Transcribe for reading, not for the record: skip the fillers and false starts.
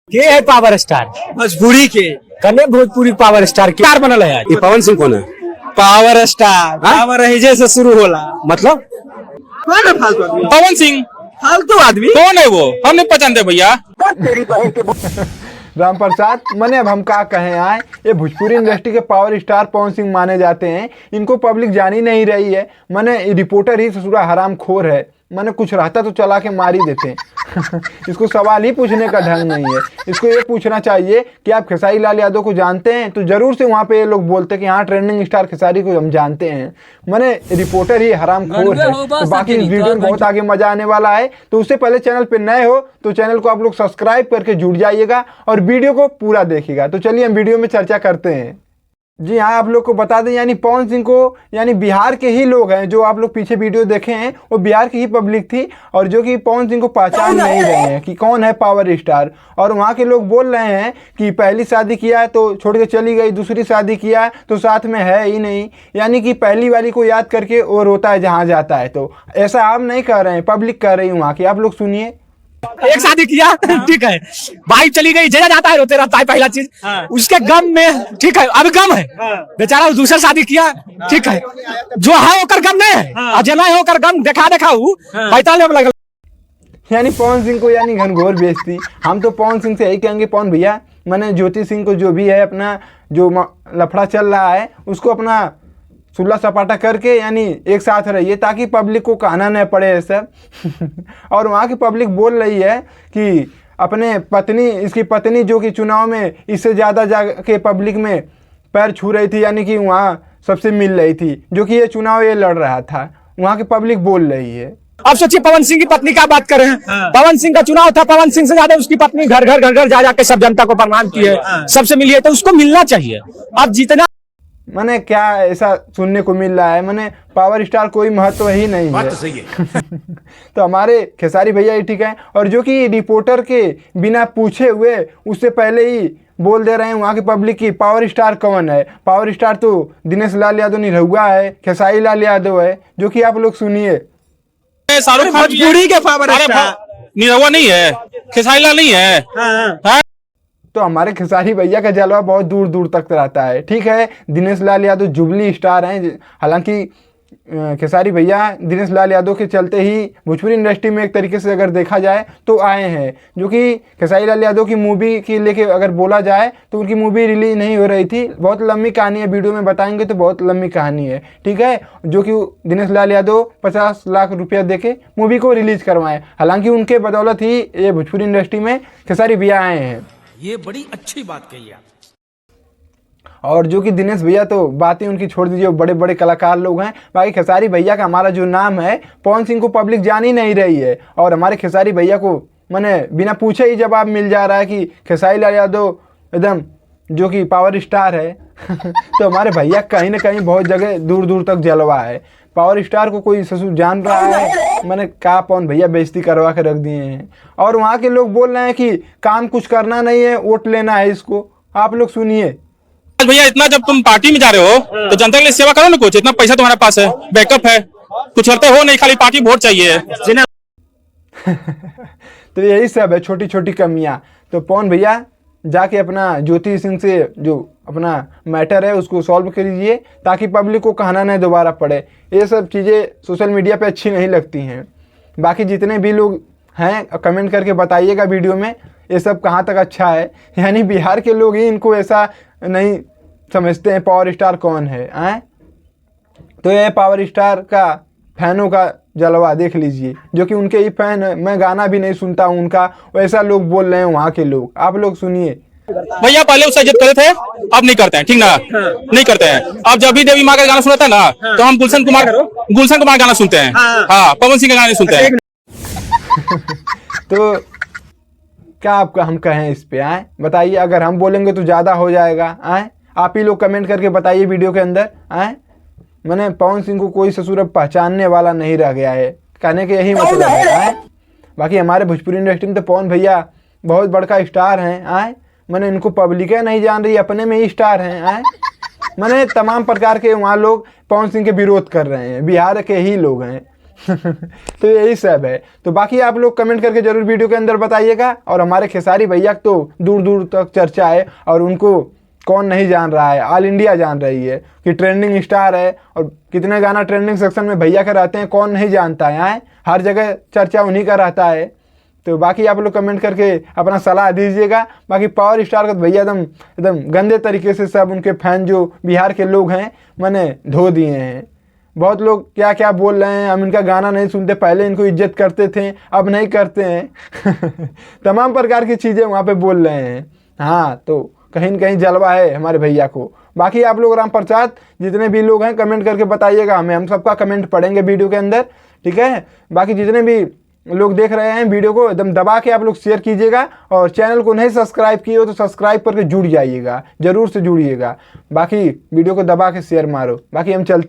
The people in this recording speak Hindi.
के है पावर स्टार भोजपुरी के कने भोजपुरी पावर स्टार के स्टार बनल है। ये पवन सिंह कौन है? पावर स्टार पावर रहीजे से शुरू होला। मतलब कौन है फालतू आदमी? पवन सिंह फालतू आदमी कौन है वो? हम नहीं पहचानते भैया। राम प्रसाद मने अब हम क्या कहें आए, ये भोजपुरी इंडस्ट्री के पावर स्टार पवन सिंह माने जाते हैं। इनको पब्लिक जान ही नहीं रही है। मने रिपोर्टर ही ससुरा हराम खोर है। मने कुछ रहता तो चला के मार ही देते हैं। इसको सवाल ही पूछने का ढंग नहीं है। इसको ये पूछना चाहिए कि आप खेसारी लाल यादव को जानते हैं, तो जरूर से वहाँ पे ये लोग बोलते हैं कि हाँ ट्रेंडिंग स्टार खेसारी को हम जानते हैं। मने रिपोर्टर ही हराम खोर है। तो बाकी इस वीडियो में बहुत आगे मजा आने वाला है। तो उससे पहले चैनल पे नए हो तो चैनल को आप लोग सब्सक्राइब करके जुड़ जाइएगा और वीडियो को पूरा देखिएगा। तो चलिए हम वीडियो में चर्चा करते हैं। जी हाँ, आप लोग को बता दें यानी पवन सिंह को यानी बिहार के ही लोग हैं। जो आप लोग पीछे वीडियो देखे हैं वो बिहार की ही पब्लिक थी और जो कि पवन सिंह को पहचान नहीं रहे हैं कि कौन है पावर स्टार। और वहाँ के लोग बोल रहे हैं कि पहली शादी किया है तो छोड़ के चली गई, दूसरी शादी किया है तो साथ में है ही नहीं। यानी कि पहली वाली को याद करके वो रोता है जहाँ जाता है। तो ऐसा आप नहीं कह रहे हैं, पब्लिक कह रही है वहाँ की। आप लोग सुनिए। एक शादी किया ठीक है, वाइफ चली गई, जजा जाता है रोते रहता है पहला चीज। उसके गम में ठीक है, अब गम है बेचारा, दूसरा शादी किया ठीक है, जो है होकर गम नहीं है और जना है होकर गम देखा पैताल लगा। यानी पवन सिंह को यानी घनघोर बेइज्जती। हम तो पवन सिंह से यही कहेंगे, पवन भैया मैंने ज्योति सिंह को जो भी है अपना जो लफड़ा चल रहा है उसको अपना सुलह सपाटा करके यानी एक साथ रहिए ताकि पब्लिक को कहना न पड़े ये सब। और वहाँ की पब्लिक बोल रही है कि अपने पत्नी, इसकी पत्नी जो कि चुनाव में इससे ज़्यादा जाके पब्लिक में पैर छू रही थी, यानी कि वहाँ सबसे मिल रही थी, जो कि ये चुनाव ये लड़ रहा था। वहाँ की पब्लिक बोल रही है। अब सोचिए पवन सिंह की पत्नी का बात करें। पवन सिंह का चुनाव था, पवन सिंह से ज्यादा उसकी पत्नी घर घर जा जाके सब जनता को प्रणाम की है, सबसे मिली है, तो उसको मिलना चाहिए। अब जितना मैंने क्या ऐसा सुनने को मिल रहा है, मैंने पावर स्टार कोई महत्व ही नहीं है। सही है। तो हमारे खेसारी भैया ही ठीक है। और जो कि रिपोर्टर के बिना पूछे हुए उससे पहले ही बोल दे रहे हैं वहाँ की पब्लिक की पावर स्टार कौन है। पावर स्टार तो दिनेश लाल यादव निरहुआ है, खेसारी लाल यादव है, जो कि आप लोग सुनिए। शाहरुख खान भोजपुरी के पावर स्टार निरहुआ नहीं है, खेसारी लाल नहीं है। तो हमारे खेसारी भैया का जलवा बहुत दूर दूर तक रहता है। ठीक है, दिनेश लाल यादव जुबली स्टार हैं। हालांकि खेसारी भैया दिनेश लाल यादव के चलते ही भोजपुरी इंडस्ट्री में एक तरीके से अगर देखा जाए तो आए हैं। जो कि खेसारी लाल यादव की मूवी की लेके अगर बोला जाए तो उनकी मूवी रिलीज नहीं हो रही थी। बहुत लंबी कहानी है, वीडियो में बताएंगे तो बहुत लंबी कहानी है। ठीक है, जो कि दिनेश लाल यादव 50 लाख रुपया देके मूवी को रिलीज करवाएं। हालांकि उनके बदौलत ही ये भोजपुरी इंडस्ट्री में खेसारी भैया आए हैं। ये बड़ी अच्छी बात कही आप। और जो कि दिनेश भैया तो बातें उनकी छोड़ दीजिए, बड़े बड़े कलाकार लोग हैं। बाकी खेसारी भैया का हमारा जो नाम है पवन सिंह को पब्लिक जान ही नहीं रही है। और हमारे खेसारी भैया को मैंने बिना पूछे ही जवाब मिल जा रहा है कि खेसारी लाल यादव एकदम जो कि पावर स्टार है। तो हमारे भैया कहीं ना कहीं बहुत जगह दूर दूर तक जलवा है। पावर स्टार को कोई ससुर जान रहा है। मैंने कहा पवन भैया बेइज्जती करवा के रख दिए हैं। और वहाँ के लोग बोल रहे हैं कि काम कुछ करना नहीं है, वोट लेना है इसको। आप लोग सुनिए। भैया इतना जब तुम पार्टी में जा रहे हो तो जनता के लिए सेवा करो ना कुछ। इतना पैसा तुम्हारे पास है, बैकअप है, कुछ करते हो नहीं, खाली पार्टी वोट चाहिए। तो यही सब है, छोटी छोटी कमियां। तो पवन भैया जाके अपना ज्योति सिंह से जो अपना मैटर है उसको सॉल्व करिए ताकि पब्लिक को कहना नहीं दोबारा पड़े। ये सब चीज़ें सोशल मीडिया पे अच्छी नहीं लगती हैं। बाकी जितने भी लोग हैं कमेंट करके बताइएगा वीडियो में ये सब कहाँ तक अच्छा है। यानी बिहार के लोग ही इनको ऐसा नहीं समझते हैं पावर स्टार कौन है आए। तो ये पावर स्टार का फैनों का जलवा देख लीजिए, जो कि उनके ही फैन है। मैं गाना भी नहीं सुनता हूँ उनका, वैसा लोग बोल रहे हैं वहाँ के लोग। आप लोग सुनिए। भैया पहले उससे इज्जत करते थे, अब नहीं करते हैं, ठीक ना? नहीं करते हैं। अब जब भी देवी माँ का गाना सुनता है ना तो हम गुलशन कुमार गाना सुनते हैं। हाँ, पवन सिंह का गाना नहीं सुनते हैं। तो क्या आपका हम कहें इस पे आए, बताइए। अगर हम बोलेंगे तो ज़्यादा हो जाएगा आए। आप ही लोग कमेंट करके बताइए वीडियो के अंदर आए। मैंने पवन सिंह को कोई ससुर अब पहचानने वाला नहीं रह गया है, कहने के यही मतलब है आए। बाकी हमारे भोजपुरी इंडस्ट्री में तो पवन भैया बहुत बड़का स्टार हैं आए। मैंने इनको पब्लिक नहीं जान रही, अपने में ही स्टार हैं आए। मैंने तमाम प्रकार के वहाँ लोग पवन सिंह के विरोध कर रहे हैं, बिहार के ही लोग हैं। तो यही सब है। तो बाकी आप लोग कमेंट करके जरूर वीडियो के अंदर बताइएगा। और हमारे खेसारी भैया तो दूर दूर तक चर्चा है और उनको कौन नहीं जान रहा है, ऑल इंडिया जान रही है कि ट्रेंडिंग स्टार है। और कितने गाना ट्रेंडिंग सेक्शन में भैया के रहते हैं, कौन नहीं जानता है, हर जगह चर्चा उन्हीं का रहता है। तो बाकी आप लोग कमेंट करके अपना सलाह दीजिएगा। बाकी पावर स्टार का तो भैया एकदम गंदे तरीके से सब उनके फैन जो बिहार के लोग हैं मैंने धो दिए हैं। बहुत लोग क्या क्या बोल रहे हैं, हम इनका गाना नहीं सुनते, पहले इनको इज्जत करते थे अब नहीं करते हैं तमाम प्रकार की चीज़ें वहाँ पे बोल रहे हैं। हाँ, तो कहीं न कहीं जलवा है हमारे भैया को। बाकी आप लोग राम प्रसाद जितने भी लोग हैं कमेंट करके बताइएगा हमें, हम सबका कमेंट पढ़ेंगे वीडियो के अंदर, ठीक है। बाकी जितने भी लोग देख रहे हैं वीडियो को एकदम दबा के आप लोग शेयर कीजिएगा। और चैनल को नहीं सब्सक्राइब किए हो तो सब्सक्राइब करके जुड़ जाइएगा, ज़रूर से जुड़िएगा। बाकी वीडियो को दबा के शेयर मारो। बाकी हम चलते